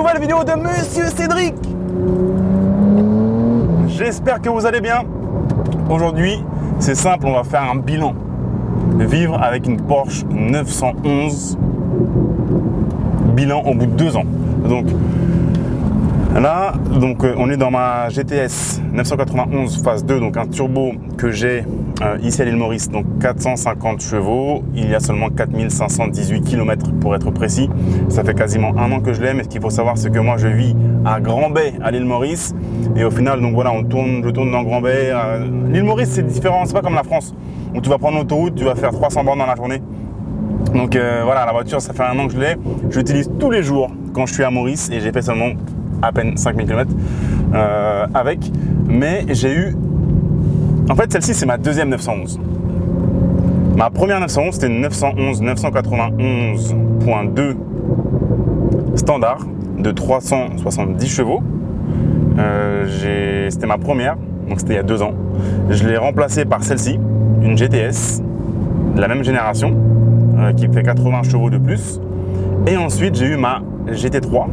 nouvelle vidéo de Monsieur Cédric. J'espère que vous allez bien. Aujourd'hui, c'est simple, on va faire un bilan. Vivre avec une Porsche 911. Bilan au bout de 2 ans. Donc là, on est dans ma GTS 991 phase 2, donc un turbo que j'ai ici à l'île Maurice, donc 450 chevaux. Il y a seulement 4518 km pour être précis. Ça fait quasiment 1 an que je l'ai, mais ce qu'il faut savoir, c'est que moi je vis à Grand-Bay à l'île Maurice. Et au final, donc voilà, je tourne dans Grand-Bay. L'île Maurice, c'est différent, c'est pas comme la France, où tu vas prendre l'autoroute, tu vas faire 300 bornes dans la journée. Donc voilà, la voiture, ça fait 1 an que je l'ai. Je l'utilise tous les jours quand je suis à Maurice et j'ai fait seulement à peine 5000 km avec. Mais j'ai eu... En fait, celle-ci, c'est ma deuxième 911. Ma première 911, c'était une 911 991.2 standard de 370 chevaux. C'était ma première, donc c'était il y a 2 ans. Je l'ai remplacée par celle-ci, une GTS de la même génération, qui fait 80 chevaux de plus. Et ensuite, j'ai eu ma GT3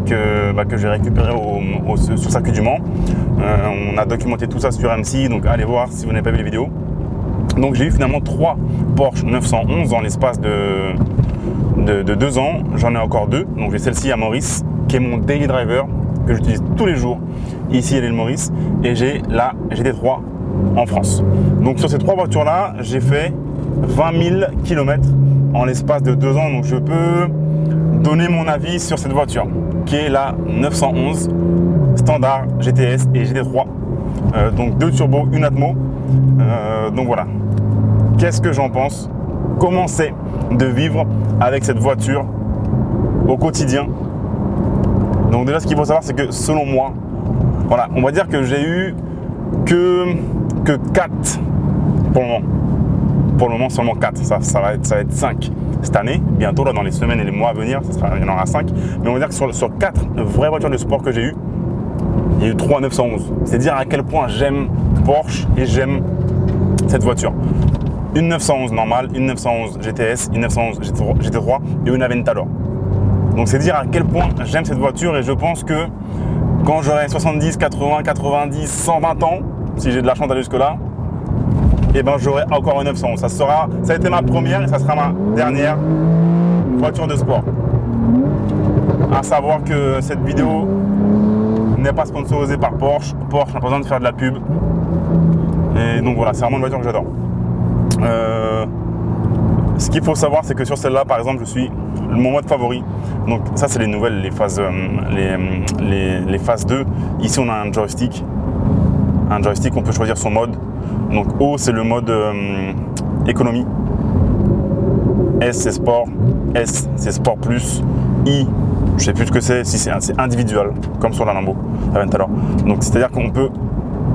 que j'ai récupérée sur circuit du Mans. On a documenté tout ça sur MC, donc allez voir si vous n'avez pas vu les vidéos. Donc j'ai eu finalement 3 Porsche 911 dans l'espace de 2 ans. J'en ai encore 2. Donc j'ai celle-ci à Maurice, qui est mon daily driver, que j'utilise tous les jours ici à l'île Maurice. Et j'ai la GT3 en France. Donc sur ces 3 voitures-là, j'ai fait 20 000 km en l'espace de 2 ans. Donc je peux donner mon avis sur cette voiture, qui est la 911 standard GTS et GT3. Donc 2 turbos, une Atmo. Donc voilà. Qu'est-ce que j'en pense? Comment c'est de vivre avec cette voiture au quotidien? Donc déjà, ce qu'il faut savoir, c'est que selon moi, voilà, on va dire que j'ai eu que 4 pour le moment. Pour le moment, seulement 4. Ça va être 5 cette année. Bientôt, là, dans les semaines et les mois à venir, il y en aura 5. Mais on va dire que sur 4 vraies voitures de sport que j'ai eues, il y a eu 3 911. C'est dire à quel point j'aime Porsche et j'aime cette voiture. Une 911 normale, une 911 GTS, une 911 GT3 et une Aventador. Donc c'est dire à quel point j'aime cette voiture, et je pense que quand j'aurai 70, 80, 90, 120 ans, si j'ai de la chance d'aller jusque-là, et ben j'aurai encore une 911. Ça a été ma première et ça sera ma dernière voiture de sport. À savoir que cette vidéo n'est pas sponsorisée par Porsche. Porsche n'a pas besoin de faire de la pub. Et donc voilà, c'est vraiment une voiture que j'adore. Ce qu'il faut savoir, c'est que sur celle-là, par exemple, je suis mon mode favori. Donc ça, c'est les nouvelles, les phases 2. Ici, on a un joystick. Un joystick, on peut choisir son mode. Donc O, c'est le mode économie. S, c'est sport. S, c'est sport plus. I, je sais plus ce que c'est. Si c'est individuel, comme sur la Lambo Aventador. Donc c'est-à-dire qu'on peut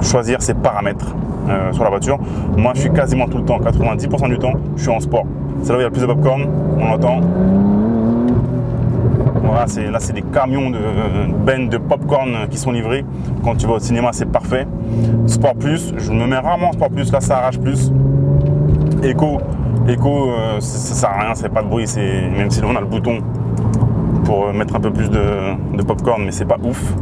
choisir ses paramètres sur la voiture. Moi, je suis quasiment tout le temps, 90% du temps, je suis en sport. C'est là où il y a le plus de popcorn. On entend. Voilà, là, c'est des camions de bennes de popcorn qui sont livrés. Quand tu vas au cinéma, c'est parfait. Sport plus, je me mets rarement en sport plus. Là, ça arrache plus. Éco, ça sert à rien, c'est pas de bruit. Même si on a le bouton pour mettre un peu plus de popcorn, mais c'est pas ouf.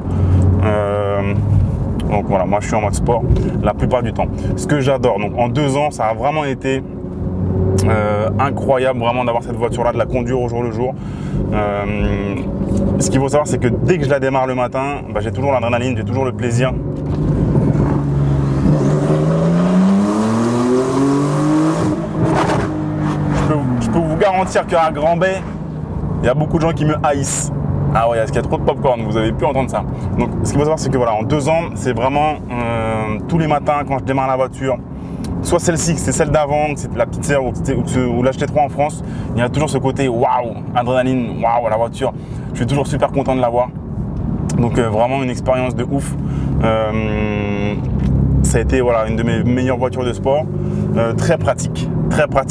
Donc voilà, moi je suis en mode sport la plupart du temps. Ce que j'adore, donc en 2 ans, ça a vraiment été incroyable vraiment d'avoir cette voiture là, de la conduire au jour le jour. Ce qu'il faut savoir, c'est que dès que je la démarre le matin, j'ai toujours l'adrénaline, j'ai toujours le plaisir. Je peux vous garantir qu'à Grand-Bay, il y a beaucoup de gens qui me haïssent. Ah ouais, parce qu'il y a trop de popcorn, vous avez pu entendre ça. Donc ce qu'il faut savoir, c'est que voilà, en 2 ans, c'est vraiment tous les matins quand je démarre la voiture, soit celle-ci, c'est celle d'avant, c'est la petite sœur ou la GT3 en France, il y a toujours ce côté waouh, adrénaline, waouh, la voiture. Je suis toujours super content de l'avoir. Donc vraiment une expérience de ouf. Ça a été voilà, une de mes meilleures voitures de sport. Très pratique,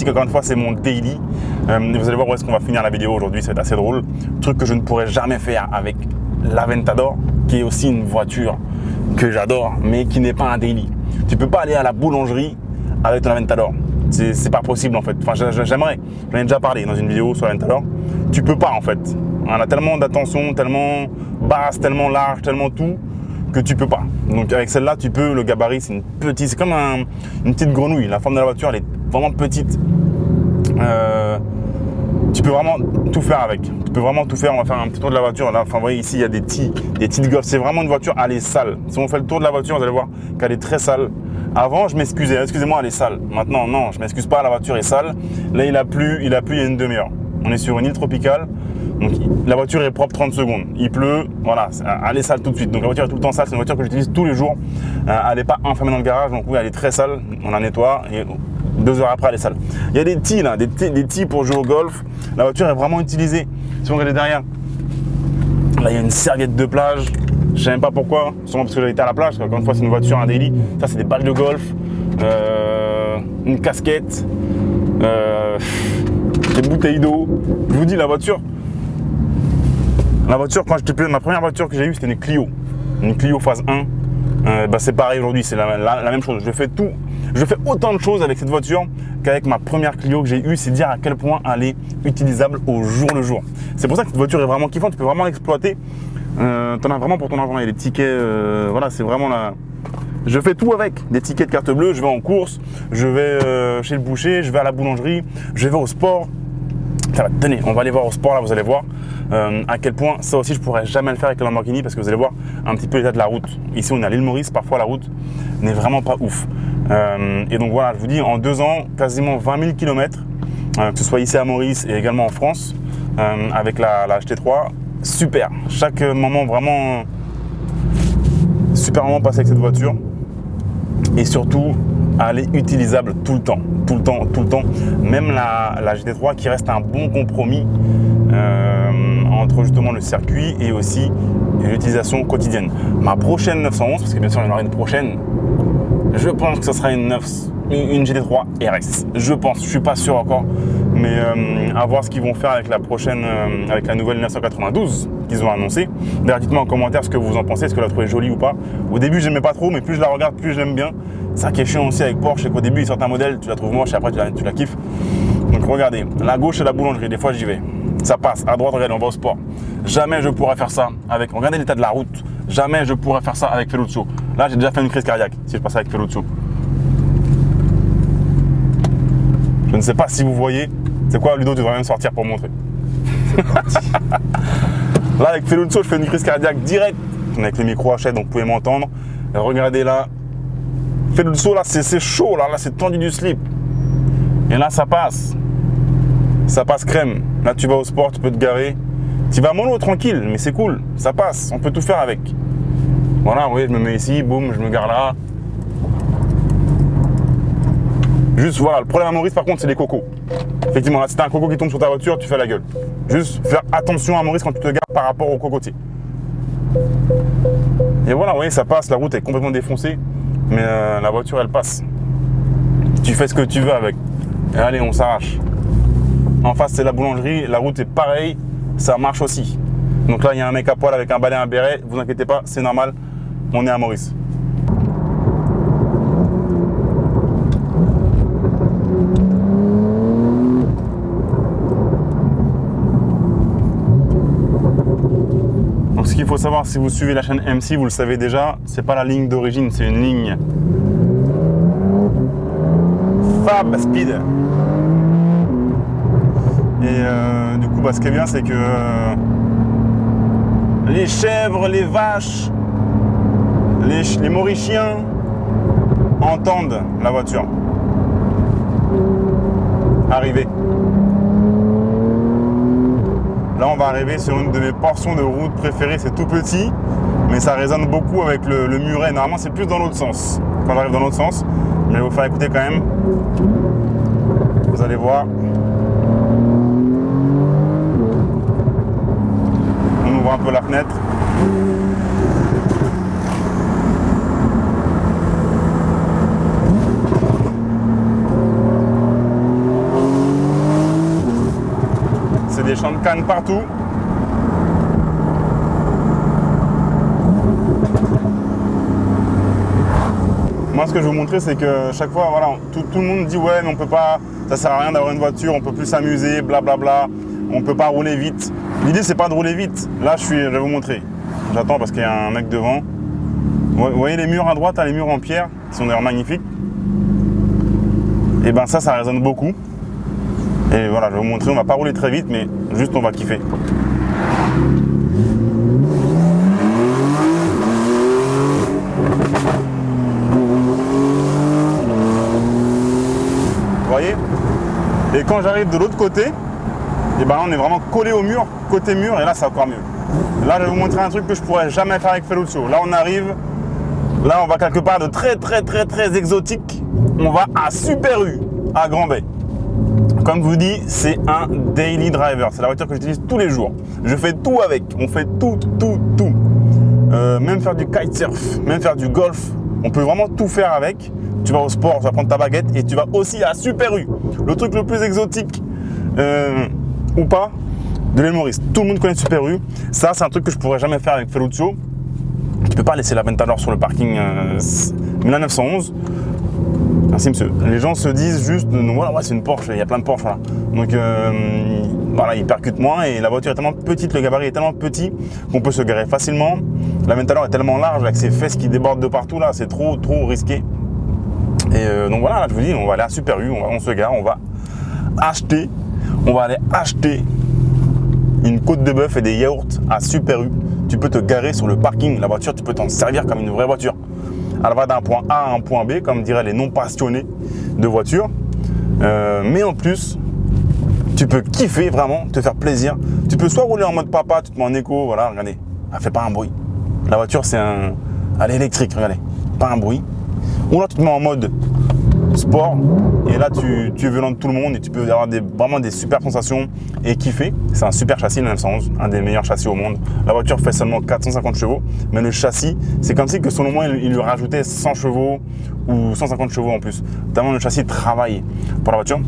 encore une fois, c'est mon daily. Vous allez voir où est-ce qu'on va finir la vidéo aujourd'hui, c'est assez drôle. Truc que je ne pourrais jamais faire avec l'Aventador, qui est aussi une voiture que j'adore, mais qui n'est pas un daily. Tu peux pas aller à la boulangerie avec ton Aventador. C'est pas possible en fait. Enfin, j'aimerais. J'en ai déjà parlé dans une vidéo sur l'Aventador. Tu peux pas en fait. Elle a tellement d'attention, tellement basse, tellement large, tellement tout, que tu peux pas. Donc avec celle-là, tu peux, le gabarit, c'est une petite, c'est comme une petite grenouille. La forme de la voiture, elle est vraiment petite. Tu peux vraiment tout faire avec. Tu peux vraiment tout faire. On va faire un petit tour de la voiture. Là, enfin, vous voyez ici, il y a des petites gaufres. C'est vraiment une voiture, elle est sale. Si on fait le tour de la voiture, vous allez voir qu'elle est très sale. Avant, je m'excusais. Excusez-moi, elle est sale. Maintenant, non, je m'excuse pas. La voiture est sale. Là, il a plu il y a une demi-heure. On est sur une île tropicale. Donc, la voiture est propre 30 secondes. Il pleut, voilà, elle est sale tout de suite. Donc, la voiture est tout le temps sale. C'est une voiture que j'utilise tous les jours. Elle n'est pas enfermée dans le garage. Donc, oui, elle est très sale. On la nettoie. Et 2 heures après, elle est sale. Il y a des tis là, des tis pour jouer au golf. La voiture est vraiment utilisée. Si on regarde derrière, là, il y a une serviette de plage. Je ne sais même pas pourquoi, sûrement parce que j'ai été à la plage. Encore une fois, c'est une voiture, un daily. Ça, c'est des balles de golf, une casquette, des bouteilles d'eau. Je vous dis, la voiture, quand ma première voiture que j'ai eue, c'était une Clio phase 1. C'est pareil aujourd'hui, c'est la même chose. Je fais autant de choses avec cette voiture qu'avec ma première Clio que j'ai eue. C'est dire à quel point elle est utilisable au jour le jour. C'est pour ça que cette voiture est vraiment kiffante. Tu peux vraiment l'exploiter. T'en as vraiment pour ton argent. Il y a des tickets. Voilà, c'est vraiment la. Je fais tout avec. Des tickets de carte bleue. Je vais en course. Je vais chez le boucher. Je vais à la boulangerie. Je vais au sport. Ça va, tenez, on va aller voir au sport là. Vous allez voir à quel point ça aussi je pourrais jamais le faire avec la Lamborghini parce que vous allez voir un petit peu l'état de la route. Ici, on est à l'île Maurice. Parfois, la route n'est vraiment pas ouf. Et donc voilà, je vous dis, en 2 ans, quasiment 20 000 km, que ce soit ici à Maurice et également en France, avec la GT3, super. Chaque moment vraiment super moment passé avec cette voiture. Et surtout, elle est utilisable tout le temps. Même la GT3 qui reste un bon compromis entre justement le circuit et aussi l'utilisation quotidienne. Ma prochaine 911, parce que bien sûr il y en aura une prochaine, je pense que ce sera une GT3 RS. Je pense, je suis pas sûr encore, mais à voir ce qu'ils vont faire avec la prochaine, avec la nouvelle 992 qu'ils ont annoncé. D'ailleurs, dites-moi en commentaire ce que vous en pensez, est-ce que vous la trouvez jolie ou pas. Au début, j'aimais pas trop, mais plus je la regarde, plus je l'aime bien. Ça qui est chiant aussi avec Porsche, c'est qu'au début, ils sortent un modèle, tu la trouves moche et après tu la kiffes. Donc regardez, la gauche c'est la boulangerie, des fois j'y vais. Ça passe, à droite, regardez, on va au sport. Jamais je pourrais faire ça avec, regardez l'état de la route, jamais je pourrais faire ça avec Ferruccio. Là, j'ai déjà fait une crise cardiaque si je passais avec Ferruccio. Je ne sais pas si vous voyez, c'est quoi Ludo, tu devrais même sortir pour montrer. Là, avec Ferruccio, je fais une crise cardiaque directe. Avec les micros hachette, donc vous pouvez m'entendre. Regardez là, Ferruccio, là, c'est chaud, là c'est tendu du slip. Et là, ça passe. Ça passe crème. Là, tu vas au sport, tu peux te garer. Tu vas mollo, tranquille, mais c'est cool. Ça passe, on peut tout faire avec. Voilà, vous voyez, je me mets ici, boum, je me gare là. Juste, voilà, le problème à Maurice, par contre, c'est les cocos. Effectivement, là, si t'as un coco qui tombe sur ta voiture, tu fais la gueule. Juste faire attention à Maurice quand tu te gares par rapport au cocotier. Et voilà, vous voyez, ça passe, la route est complètement défoncée, mais la voiture, elle passe. Tu fais ce que tu veux avec. Et allez, on s'arrache. En face, c'est la boulangerie, la route est pareille, ça marche aussi. Donc là, il y a un mec à poil avec un balai, un béret, vous inquiétez pas, c'est normal, on est à Maurice. Donc ce qu'il faut savoir, si vous suivez la chaîne MC, vous le savez déjà, c'est pas la ligne d'origine, c'est une ligne Fab Speed. Et du coup, ce qui est bien, c'est que les chèvres, les vaches, les mauriciens entendent la voiture arriver. Là, on va arriver sur une de mes portions de route préférées. C'est tout petit, mais ça résonne beaucoup avec le muret. Normalement, c'est plus dans l'autre sens. Quand j'arrive dans l'autre sens, mais je vais vous faire écouter quand même. Vous allez voir. On ouvre un peu la fenêtre. C'est des champs de canne partout. Moi, ce que je veux vous montrer, c'est que chaque fois, voilà, tout le monde dit ouais, mais on peut pas, ça sert à rien d'avoir une voiture, on peut plus s'amuser, blablabla, on peut pas rouler vite. L'idée c'est pas de rouler vite. Là je vais vous montrer. J'attends parce qu'il y a un mec devant. Vous voyez les murs à droite, les murs en pierre, qui sont d'ailleurs magnifiques. Et ben ça résonne beaucoup. Et voilà, je vais vous montrer, on va pas rouler très vite, mais juste on va kiffer. Vous voyez? Et quand j'arrive de l'autre côté, et ben là on est vraiment collé au mur, côté mur, et là c'est encore mieux. Là je vais vous montrer un truc que je pourrais jamais faire avec Ferruccio. Là on arrive, là on va quelque part de très exotique. On va à Super U, à Grand Bay. Comme je vous dis, c'est un daily driver. C'est la voiture que j'utilise tous les jours. Je fais tout avec. On fait tout. Même faire du kitesurf, même faire du golf. On peut vraiment tout faire avec. Tu vas au sport, tu vas prendre ta baguette et tu vas aussi à Super U. Le truc le plus exotique ou pas de l'île Maurice. Tout le monde connaît Super U. Ça, c'est un truc que je pourrais jamais faire avec Ferruccio. Tu peux pas laisser la Aventador sur le parking 1911. Merci monsieur. Les gens se disent juste, voilà, ouais, c'est une Porsche, il y a plein de Porsche. Voilà. Donc voilà, ils percutent moins et la voiture est tellement petite, le gabarit est tellement petit qu'on peut se garer facilement. La Aventador est tellement large avec ses fesses qui débordent de partout là, c'est trop risqué. Et donc voilà, là, je vous dis, on va aller à Super U, on se gare, on va aller acheter une côte de bœuf et des yaourts à Super U. Tu peux te garer sur le parking, la voiture, tu peux t'en servir comme une vraie voiture. Elle va d'un point A à un point B, comme diraient les non passionnés de voiture. Mais en plus, tu peux kiffer vraiment, te faire plaisir. Tu peux soit rouler en mode papa, tu te mets en écho, voilà, regardez, elle fait pas un bruit. La voiture, elle est électrique, regardez, pas un bruit. Ou là, tu te mets en mode sport et là, tu es violent de tout le monde et tu peux avoir vraiment des super sensations et kiffer. C'est un super châssis, le 911, un des meilleurs châssis au monde. La voiture fait seulement 450 chevaux, mais le châssis, c'est comme si que selon moi, il lui rajoutait 100 chevaux ou 150 chevaux en plus. Tellement le châssis travaille pour la voiture.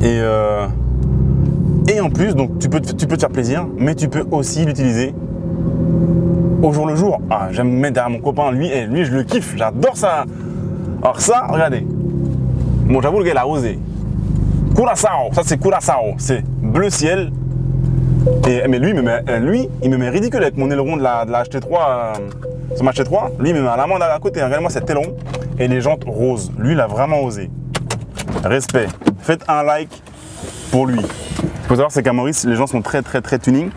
Et en plus, donc tu peux te faire plaisir, mais tu peux aussi l'utiliser au jour le jour. Ah, j'aime me mettre derrière mon copain, lui je le kiffe, j'adore ça. Alors ça, regardez. Bon, j'avoue, le gars, il a osé. Curaçao, ça c'est Curaçao, c'est bleu ciel. Mais lui, il me met ridicule avec mon aileron de la HT3, sur ma HT3. Lui, il me met à l'amende à côté. Regardez-moi cet aileron et les jantes roses. Lui, il a vraiment osé. Respect. Faites un like pour lui. Il faut savoir, c'est qu'à Maurice, les gens sont très tuning.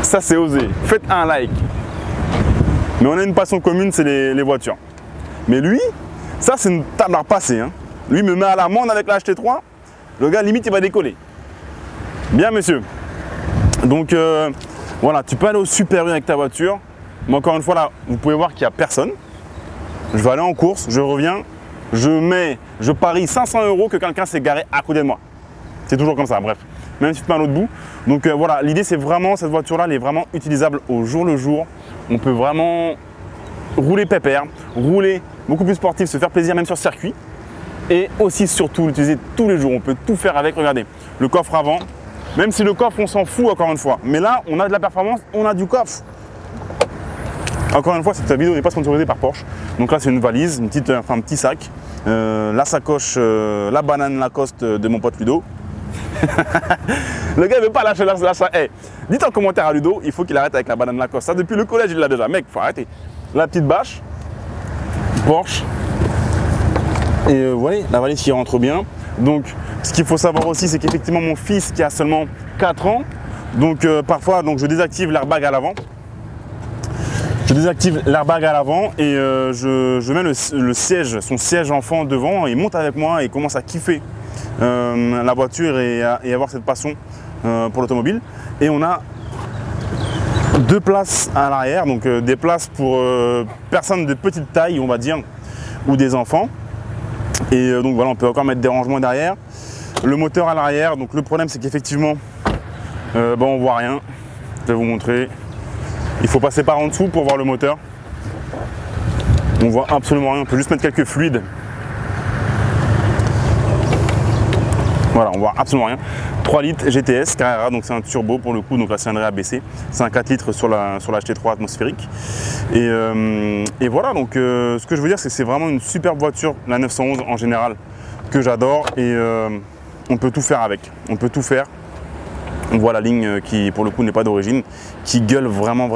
Ça, c'est osé. Faites un like. Mais on a une passion commune, c'est les voitures. Mais lui, ça c'est une table à repasser. Hein. Lui me met à l'amende avec la HT3. Le gars, limite, il va décoller. Bien, monsieur. Donc, voilà, tu peux aller au Super U avec ta voiture. Mais encore une fois, là, vous pouvez voir qu'il n'y a personne. Je vais aller en course, je reviens. Je parie 500 € que quelqu'un s'est garé à côté de moi. C'est toujours comme ça, bref. Même si tu te mets à l'autre bout. Donc voilà, l'idée c'est vraiment, cette voiture-là, elle est vraiment utilisable au jour le jour. On peut vraiment rouler pépère, rouler beaucoup plus sportif, se faire plaisir même sur circuit. Et aussi surtout l'utiliser tous les jours. On peut tout faire avec, regardez, le coffre avant. Même si le coffre, on s'en fout encore une fois. Mais là, on a de la performance, on a du coffre. Encore une fois, cette vidéo n'est pas sponsorisée par Porsche. Donc là, c'est une valise, un petit sac. La sacoche, la banane Lacoste de mon pote Ludo. Le gars ne veut pas lâcher la sacoche. Hey, dites en commentaire à Ludo, il faut qu'il arrête avec la banane Lacoste. Ça, depuis le collège, il l'a déjà. Mec, il faut arrêter. La petite bâche, Porsche. Et vous voyez, la valise qui rentre bien. Donc, ce qu'il faut savoir aussi, c'est qu'effectivement, mon fils qui a seulement 4 ans, donc parfois, je désactive l'airbag à l'avant. Je désactive l'airbag à l'avant et je mets le siège, son siège enfant devant. Il monte avec moi et commence à kiffer la voiture et avoir cette passion pour l'automobile. Et on a 2 places à l'arrière, donc des places pour personnes de petite taille, on va dire, ou des enfants. Et donc voilà, on peut encore mettre des rangements derrière. Le moteur à l'arrière, donc le problème c'est qu'effectivement, on voit rien. Je vais vous montrer. Il faut passer par en dessous pour voir le moteur. On voit absolument rien, on peut juste mettre quelques fluides. Voilà, on voit absolument rien. 3 litres GTS Carrera, donc c'est un turbo pour le coup, donc la cylindrée abaissée. C'est un 4 litres sur la HT3 atmosphérique. Et voilà, donc ce que je veux dire, c'est que c'est vraiment une superbe voiture, la 911 en général, que j'adore. Et on peut tout faire avec. On peut tout faire. On voit la ligne qui, pour le coup, n'est pas d'origine, qui gueule vraiment.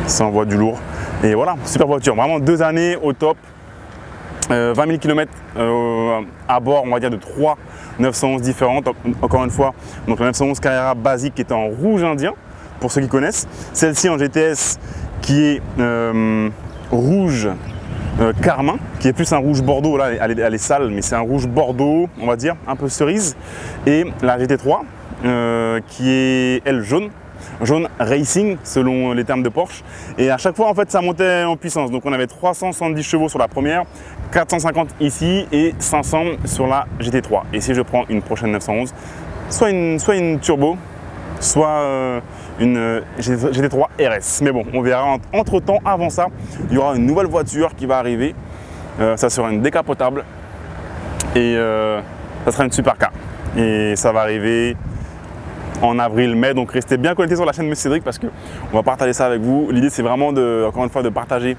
Ça envoie du lourd. Et voilà, super voiture. Vraiment 2 années au top. 20 000 km à bord, on va dire, de 3 911 différentes. Encore une fois, donc la 911 Carrera basique qui est en rouge indien, pour ceux qui connaissent. Celle-ci en GTS qui est rouge carmin, qui est plus un rouge bordeaux. Là, elle est sale, mais c'est un rouge bordeaux, on va dire, un peu cerise. Et la GT3 qui est, elle, jaune racing selon les termes de Porsche, et à chaque fois en fait ça montait en puissance. Donc on avait 370 chevaux sur la première, 450 ici et 500 sur la GT3. Et si je prends une prochaine 911, soit une turbo, soit une GT3 RS. Mais bon, on verra. Entre temps, avant ça, il y aura une nouvelle voiture qui va arriver. Ça sera une décapotable et ça sera une supercar, et ça va arriver en avril-mai, donc restez bien connectés sur la chaîne Monsieur Cédric parce qu'on va partager ça avec vous. L'idée c'est vraiment encore une fois de partager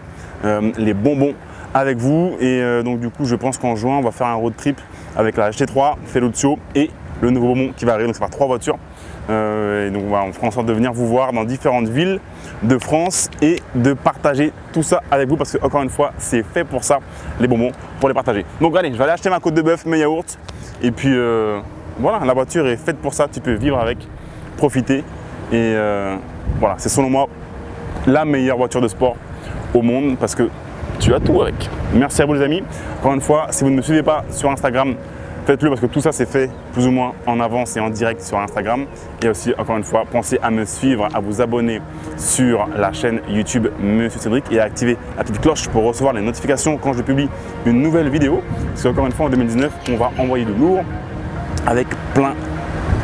les bonbons avec vous, et donc du coup je pense qu'en juin on va faire un road trip avec la GT3, Feluzio et le nouveau bonbon qui va arriver, donc ça va 3 voitures. Et donc voilà, on fera en sorte de venir vous voir dans différentes villes de France et de partager tout ça avec vous parce que encore une fois c'est fait pour ça, les bonbons, pour les partager. Donc allez, je vais aller acheter ma côte de bœuf, mes yaourts, et puis voilà, la voiture est faite pour ça, tu peux vivre avec, profiter, et voilà, c'est selon moi la meilleure voiture de sport au monde parce que tu as tout avec. Merci à vous les amis. Encore une fois, si vous ne me suivez pas sur Instagram, faites-le parce que tout ça c'est fait plus ou moins en avance et en direct sur Instagram. Et aussi, encore une fois, pensez à me suivre, à vous abonner sur la chaîne YouTube Monsieur Cédric et à activer la petite cloche pour recevoir les notifications quand je publie une nouvelle vidéo. Parce qu'encore une fois, en 2019, on va envoyer du lourd avec plein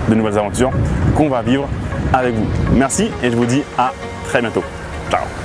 de nouvelles aventures qu'on va vivre avec vous. Merci et je vous dis à très bientôt. Ciao.